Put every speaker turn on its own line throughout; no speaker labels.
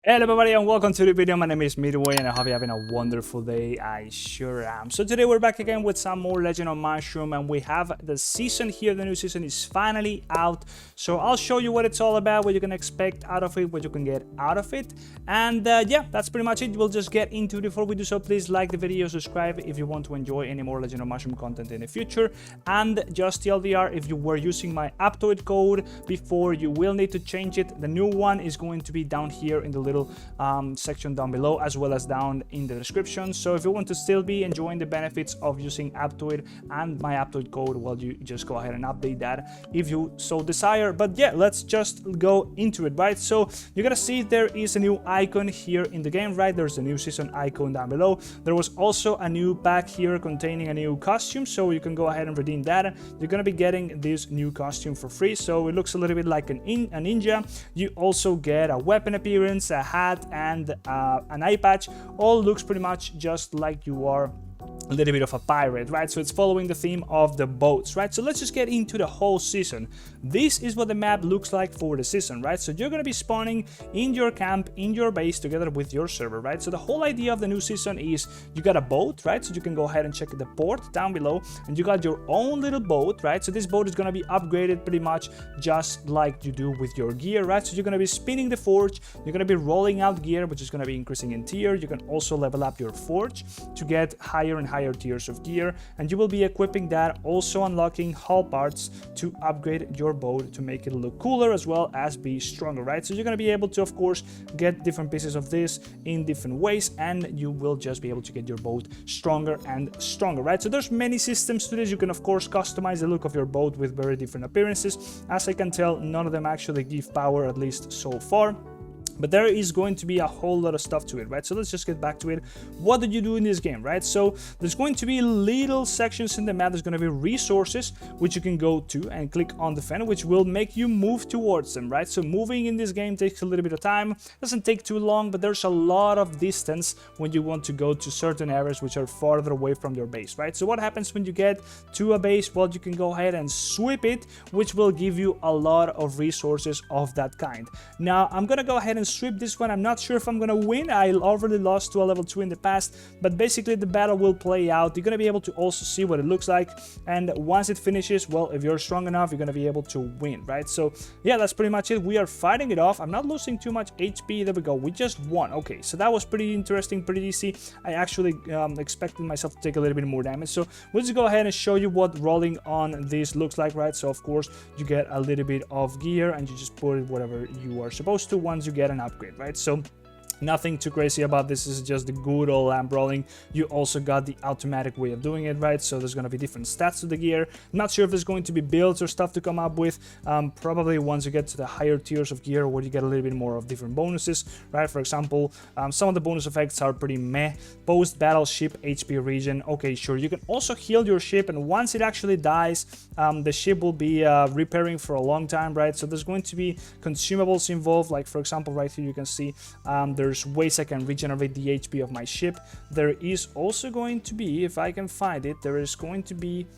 Hello everybody and welcome to the video. My name is Midway and I hope you're having a wonderful day. I sure am. So today we're back again with some more Legend of Mushroom, and we have the season here. The new season is finally out. So I'll show you what it's all about, what you can expect out of it, what you can get out of it. And yeah, that's pretty much it. We'll just get into it. Before we do so, please like the video, subscribe if you want to enjoy any more Legend of Mushroom content in the future. And just TLDR, if you were using my Aptoide code before, you will need to change it. The new one is going to be down here in the little section down below, as well as down in the description. So if you want to still be enjoying the benefits of using Aptoid and my Aptoid code, well, you just go ahead and update that if you so desire. But yeah, let's just go into it, right? So you're gonna see there is a new icon here in the game, right? There's a new season icon down below. There was also a new pack here containing a new costume, so you can go ahead and redeem that. You're gonna be getting this new costume for free, so it looks a little bit like a ninja. You also get a weapon appearance, a hat, and an eye patch. All looks pretty much just like you are a little bit of a pirate, right? So it's following the theme of the boats, right? So let's just get into the whole season. This is what the map looks like for the season, right? So you're going to be spawning in your camp, in your base, together with your server, right? So the whole idea of the new season is you got a boat, right? So you can go ahead and check the port down below, and you got your own little boat, right? So this boat is going to be upgraded pretty much just like you do with your gear, right? So you're going to be spinning the forge, you're going to be rolling out gear, which is going to be increasing in tier. You can also level up your forge to get higher and higher tiers of gear, and you will be equipping that, also unlocking hull parts to upgrade your boat to make it look cooler as well as be stronger, right? So you're going to be able to, of course, get different pieces of this in different ways, and you will just be able to get your boat stronger and stronger, right? So there's many systems to this. You can, of course, customize the look of your boat with very different appearances. As I can tell, none of them actually give power, at least so far. But there is going to be a whole lot of stuff to it, right? So let's just get back to it. What did you do in this game, right? So there's going to be little sections in the map. There's going to be resources, which you can go to and click on the fan, which will make you move towards them, right? So moving in this game takes a little bit of time. Doesn't take too long, but there's a lot of distance when you want to go to certain areas which are farther away from your base, right? So what happens when you get to a base? Well, you can go ahead and sweep it, which will give you a lot of resources of that kind. Now, I'm going to go ahead and sweep this one. I'm not sure if I'm gonna win. I already lost to a level 2 in the past, but basically the battle will play out. You're gonna be able to also see what it looks like, and once it finishes, well, if you're strong enough, you're gonna be able to win, right? So yeah, that's pretty much it. We are fighting it off. I'm not losing too much HP. There we go. We just won. Okay, so that was pretty interesting, pretty easy. I actually expected myself to take a little bit more damage, so we'll just go ahead and show you what rolling on this looks like, right? So of course you get a little bit of gear, and you just put it whatever you are supposed to once you get an upgrade, right? So nothing too crazy about this. This is just the good old lamp rolling. You also got the automatic way of doing it, right? So there's going to be different stats to the gear. I'm not sure if there's going to be builds or stuff to come up with. Probably once you get to the higher tiers of gear, where you get a little bit more of different bonuses, right? For example, some of the bonus effects are pretty meh. Post battle ship HP regen. Okay, sure. You can also heal your ship, and once it actually dies, the ship will be repairing for a long time, right? So there's going to be consumables involved. Like, for example, right here you can see there's ways I can regenerate the HP of my ship. There is also going to be, if I can find it, there is going to be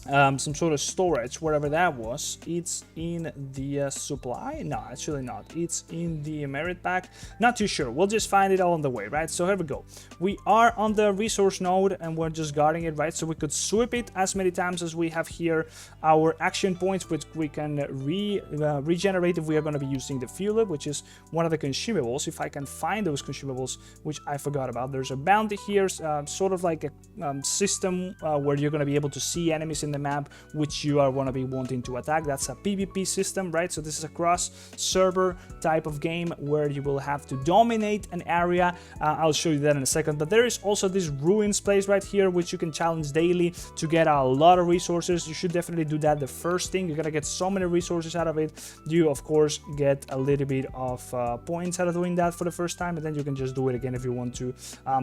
some sort of storage, wherever that was. It's in the supply. No, actually not. It's in the merit pack. Not too sure. We'll just find it all on the way, right? So here we go. We are on the resource node, and we're just guarding it, right? So we could sweep it as many times as we have here our action points, which we can regenerate if we are going to be using the fuel, which is one of the consumables. If I can find those consumables, which I forgot about. There's a bounty here, sort of like a system where you're going to be able to see enemies in the map which you are going to be wanting to attack. That's a PvP system, right? So this is a cross server type of game where you will have to dominate an area. I'll show you that in a second. But there is also this ruins place right here, which you can challenge daily to get a lot of resources. You should definitely do that the first thing. You're gonna get so many resources out of it. You of course get a little bit of points out of doing that for the first time, and then you can just do it again if you want to.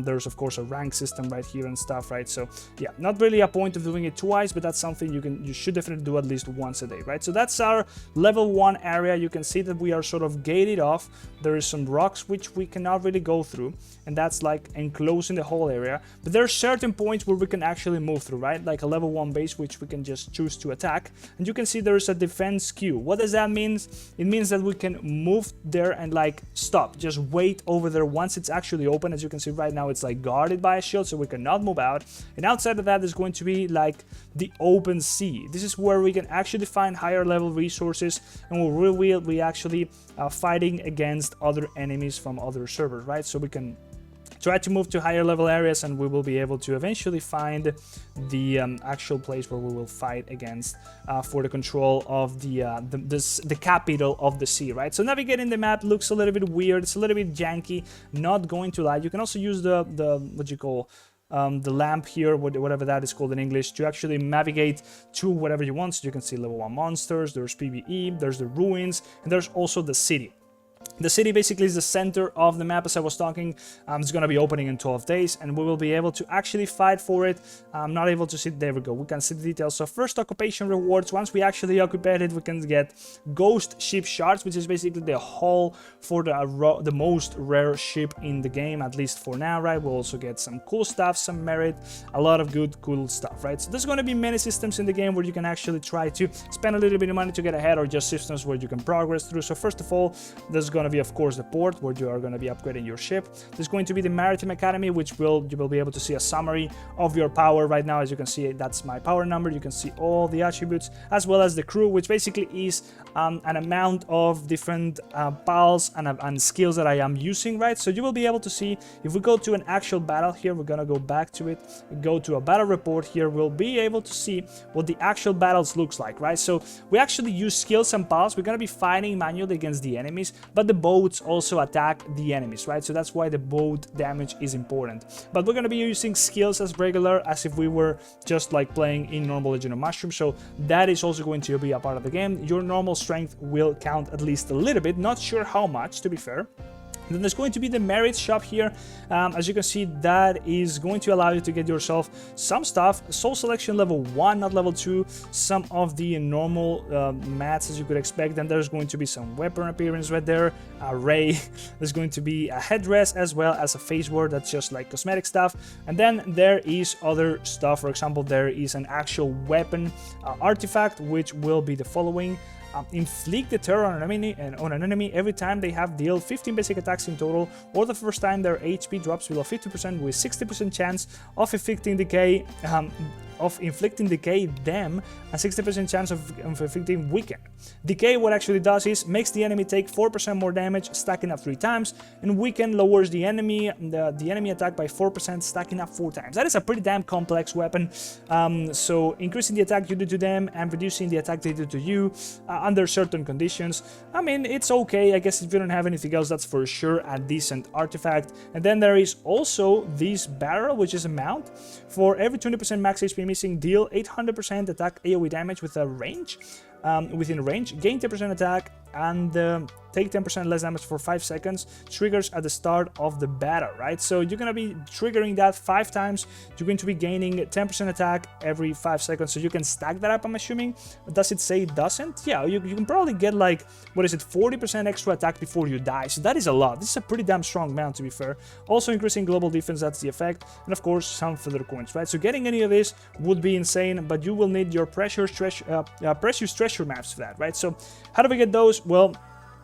There's of course a rank system right here and stuff, right? So yeah, not really a point of doing it twice, but that's something you should definitely do at least once a day, right? So that's our level 1 area. You can see that we are sort of gated off. There is some rocks which we cannot really go through, and that's like enclosing the whole area. But there are certain points where we can actually move through, right? Like a level 1 base which we can just choose to attack. And you can see there is a defense queue. What does that mean? It means that we can move there and like stop, just wait over there once it's actually open. As you can see right now, it's like guarded by a shield, so we cannot move out. And outside of that, there's going to be like the open sea. This is where we can actually find higher level resources, and we will be actually fighting against other enemies from other servers, right? So we can try to move to higher level areas, and we will be able to eventually find the actual place where we will fight against for the control of the capital of the sea, right? So navigating the map looks a little bit weird, it's a little bit janky, not going to lie. You can also use the what you call the lamp here, whatever that is called in English, to actually navigate to whatever you want. So you can see level 1 monsters, there's PvE, there's the ruins, and there's also the city. The city basically is the center of the map, as I was talking. It's going to be opening in 12 days, and we will be able to actually fight for it. I'm not able to see, there we go, we can see the details. So first, occupation rewards. Once we actually occupy it, we can get ghost ship shards, which is basically the hull for the most rare ship in the game, at least for now, right? We'll also get some cool stuff, some merit, a lot of good, cool stuff, right? So there's going to be many systems in the game where you can actually try to spend a little bit of money to get ahead, or just systems where you can progress through. So first of all, there's going to be, of course, the port where you are going to be upgrading your ship. There's going to be the Maritime Academy, which you will be able to see a summary of your power. Right now, as you can see, that's my power number. You can see all the attributes, as well as the crew, which basically is an amount of different pals and skills that I am using, right? So you will be able to see, if we go to an actual battle here, we're gonna go back to it, go to a battle report here, we'll be able to see what the actual battles looks like, right? So we actually use skills and pals. We're gonna be fighting manually against the enemies, but the boats also attack the enemies, right? So that's why the boat damage is important. But we're going to be using skills as regular, as if we were just like playing in normal Legend of Mushroom. So that is also going to be a part of the game. Your normal strength will count at least a little bit, not sure how much, to be fair. Then there's going to be the merit shop here. As you can see, that is going to allow you to get yourself some stuff. Soul selection level 1, not level 2. Some of the normal mats as you could expect. Then there's going to be some weapon appearance right there. A ray. There's going to be a headdress as well as a face ward. That's just like cosmetic stuff. And then there is other stuff. For example, there is an actual weapon artifact, which will be the following. Inflict the terror on an enemy every time they have dealt 15 basic attacks in total, or the first time their HP drops below 50% with 60% chance of inflicting decay them, and 60% chance of inflicting weaken. Decay, what actually does is makes the enemy take 4% more damage, stacking up 3 times, and weaken lowers the enemy attack by 4%, stacking up 4 times. That is a pretty damn complex weapon. So increasing the attack you do to them and reducing the attack they do to you under certain conditions. I mean, it's okay. I guess if you don't have anything else, that's for sure a decent artifact. And then there is also this barrel, which is a mount. For every 20% max HP missing, deal 800% attack AoE damage with a range. Within range, gain 10% attack, and take 10% less damage for 5 seconds. Triggers at the start of the battle, right? So you're going to be triggering that 5 times. You're going to be gaining 10% attack every 5 seconds. So you can stack that up, I'm assuming. Does it say it doesn't? Yeah, you can probably get like, what is it, 40% extra attack before you die. So that is a lot. This is a pretty damn strong mount, to be fair. Also increasing global defense, that's the effect. And of course, some feather coins, right? So getting any of this would be insane, but you will need your precious treasure maps for that, right? So how do we get those? Well,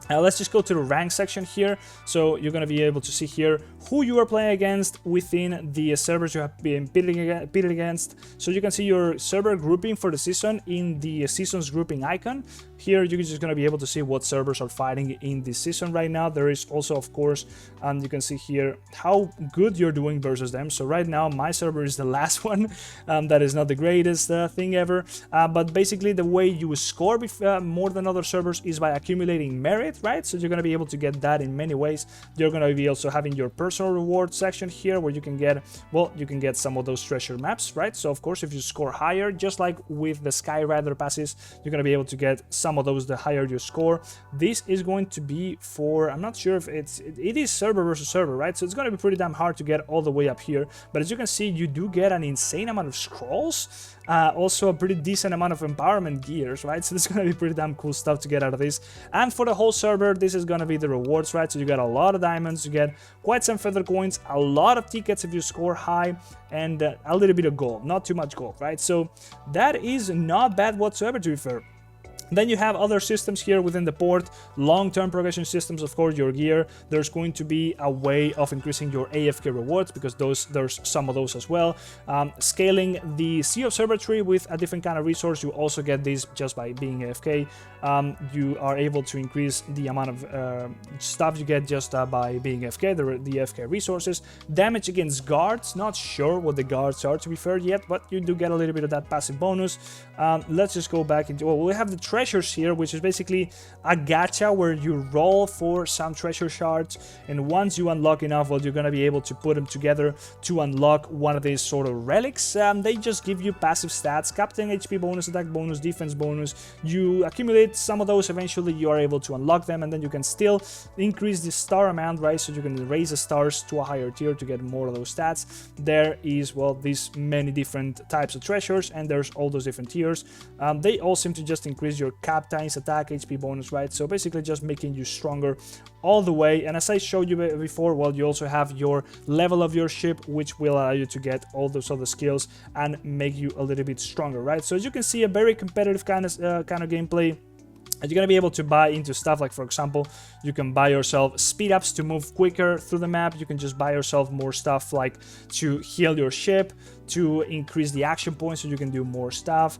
let's just go to the rank section here. So you're going to be able to see here who you are playing against within the servers you have been pitted against. So you can see your server grouping for the season in the seasons grouping icon. Here you're just going to be able to see what servers are fighting in this season right now. There is also, of course, you can see here how good you're doing versus them. So right now my server is the last one. That is not the greatest thing ever. But basically the way you score more than other servers is by accumulating merit. it, right? So you're going to be able to get that in many ways. You're going to be also having your personal reward section here where you can get, well, you can get some of those treasure maps, right? So of course, if you score higher, just like with the Skyrider passes, you're going to be able to get some of those the higher you score. This is going to be for, I'm not sure if it is server versus server, right? So it's going to be pretty damn hard to get all the way up here. But as you can see, you do get an insane amount of scrolls. Also a pretty decent amount of empowerment gears, right? So this is going to be pretty damn cool stuff to get out of this. And for the whole server, this is going to be the rewards, right? So you get a lot of diamonds, you get quite some feather coins, a lot of tickets if you score high, and a little bit of gold, not too much gold, right? So that is not bad whatsoever, to be fair. Then you have other systems here within the port, long-term progression systems, of course, your gear. There's going to be a way of increasing your AFK rewards because there's some of those as well. Scaling the Sea Observatory with a different kind of resource. You also get this just by being AFK. You are able to increase the amount of stuff you get just by being AFK, the AFK resources. Damage against guards, not sure what the guards are, to be fair, yet, but you do get a little bit of that passive bonus. Let's just go back into, well, we have the treasures here, which is basically a gacha where you roll for some treasure shards, and once you unlock enough, well, you're going to be able to put them together to unlock one of these sort of relics. They just give you passive stats, Captain HP bonus, attack bonus, defense bonus. You accumulate some of those, eventually you are able to unlock them, and then you can still increase the star amount, right? So you can raise the stars to a higher tier to get more of those stats. There is, well, these many different types of treasures, and there's all those different tiers. They all seem to just increase your Captain's attack HP bonus, right? So basically just making you stronger all the way. And as I showed you before, well, you also have your level of your ship, which will allow you to get all those other skills and make you a little bit stronger, right? So as you can see, a very competitive kind of gameplay. And you're going to be able to buy into stuff like, for example, you can buy yourself speed ups to move quicker through the map. You can just buy yourself more stuff like to heal your ship, to increase the action points so you can do more stuff.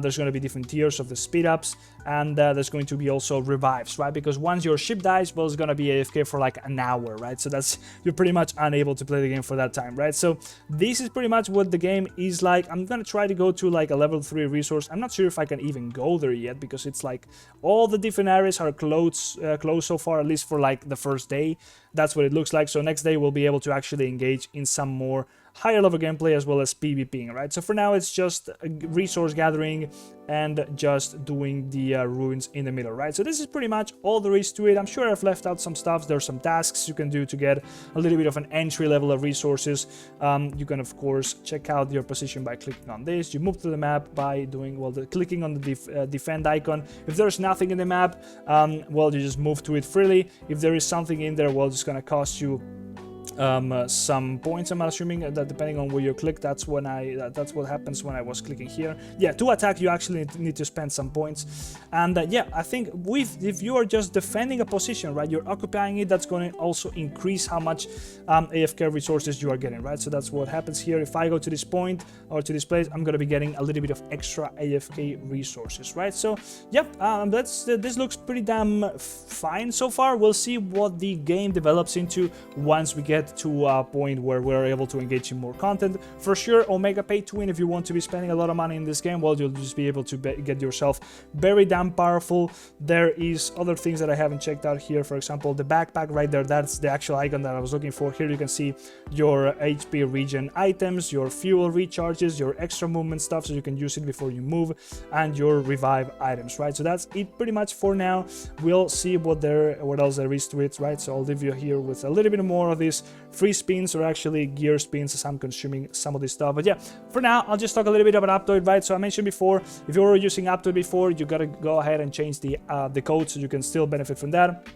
There's going to be different tiers of the speed ups, and there's going to be also revives, right? Because once your ship dies, well, it's going to be AFK for like an hour, right? So that's, you're pretty much unable to play the game for that time, right? So this is pretty much what the game is like. I'm going to try to go to like a level 3 resource. I'm not sure if I can even go there yet, because it's like all the different areas are closed so far, at least for like the first day. That's what it looks like. So next day we'll be able to actually engage in some more higher level gameplay as well as PvPing, right? So for now it's just resource gathering and just doing the ruins in the middle, right? So this is pretty much all there is to it. I'm sure I've left out some stuff. There's some tasks you can do to get a little bit of an entry level of resources. You can of course check out your position by clicking on this. You move through the map by doing, well, clicking on the defend icon. If there's nothing in the map, well, you just move to it freely. If there is something in there, well, it's gonna cost you some points. I'm assuming that depending on where you click, that's what happens when I was clicking here. Yeah, to attack you actually need to spend some points. And yeah, I think if you are just defending a position, right, you're occupying it, that's going to also increase how much AFK resources you are getting, right? So that's what happens here. If I go to this point or to this place, I'm going to be getting a little bit of extra AFK resources, right? So yep, this looks pretty damn fine so far. We'll see what the game develops into once we get to a point where we're able to engage in more content. For sure, Omega Pay to Win, if you want to be spending a lot of money in this game, well, you'll just be able to get yourself very damn powerful. There is other things that I haven't checked out here. For example, the backpack right there, that's the actual icon that I was looking for. Here you can see your HP regen items, your fuel recharges, your extra movement stuff, so you can use it before you move, and your revive items, right? So that's it pretty much for now. We'll see what else there is to it, right? So I'll leave you here with a little bit more of this free spins, or actually gear spins, as I'm consuming some of this stuff. But yeah, for now, I'll just talk a little bit about Aptoide, right? So I mentioned before, if you were using Aptoide before, you gotta go ahead and change the code so you can still benefit from that.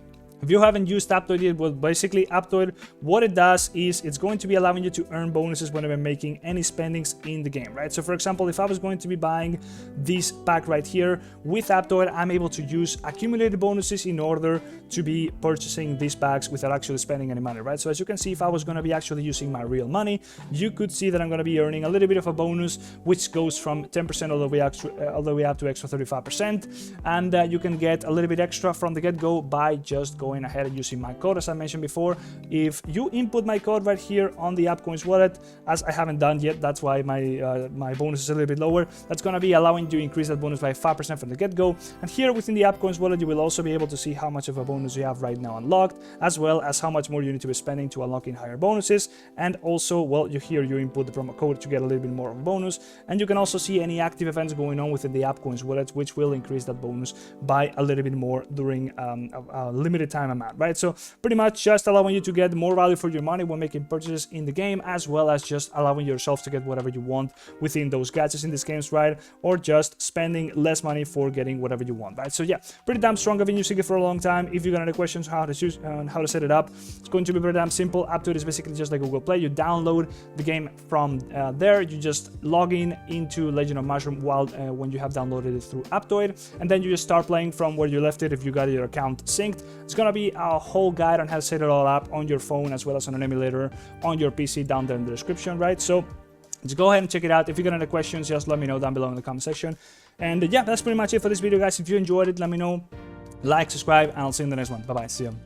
If you haven't used Aptoide yet, well, basically Aptoide, what it does is it's going to be allowing you to earn bonuses whenever making any spendings in the game, right? So for example, if I was going to be buying this pack right here with Aptoide, I'm able to use accumulated bonuses in order to be purchasing these packs without actually spending any money, right? So as you can see, if I was going to be actually using my real money, you could see that I'm going to be earning a little bit of a bonus, which goes from 10% all the way up to extra 35%, and you can get a little bit extra from the get-go by just going ahead and using my code. As I mentioned before, if you input my code right here on the Appcoins wallet, as I haven't done yet, that's why my bonus is a little bit lower, that's going to be allowing you to increase that bonus by 5% from the get-go. And here within the Appcoins wallet, you will also be able to see how much of a bonus you have right now unlocked, as well as how much more you need to be spending to unlocking higher bonuses. And also, well, you input the promo code to get a little bit more of a bonus, and you can also see any active events going on within the Appcoins wallet, which will increase that bonus by a little bit more during a limited time amount, right? So pretty much just allowing you to get more value for your money when making purchases in the game, as well as just allowing yourself to get whatever you want within those gadgets in these games, right? Or just spending less money for getting whatever you want, right? So yeah, pretty damn strong. I've been using it for a long time. If you got any questions on how to set it up, it's going to be pretty damn simple. Apptoide is basically just like Google Play. You download the game from there. You just log in into Legend of Mushroom when you have downloaded it through Aptoide, and then you just start playing from where you left it if you got your account synced. It's gonna be a whole guide on how to set it all up on your phone as well as on an emulator on your PC down there in the description, right? So just go ahead and check it out. If you got any questions, just let me know down below in the comment section. And yeah, that's pretty much it for this video, guys. If you enjoyed it, let me know. Like, subscribe, and I'll see you in the next one. Bye bye. See you.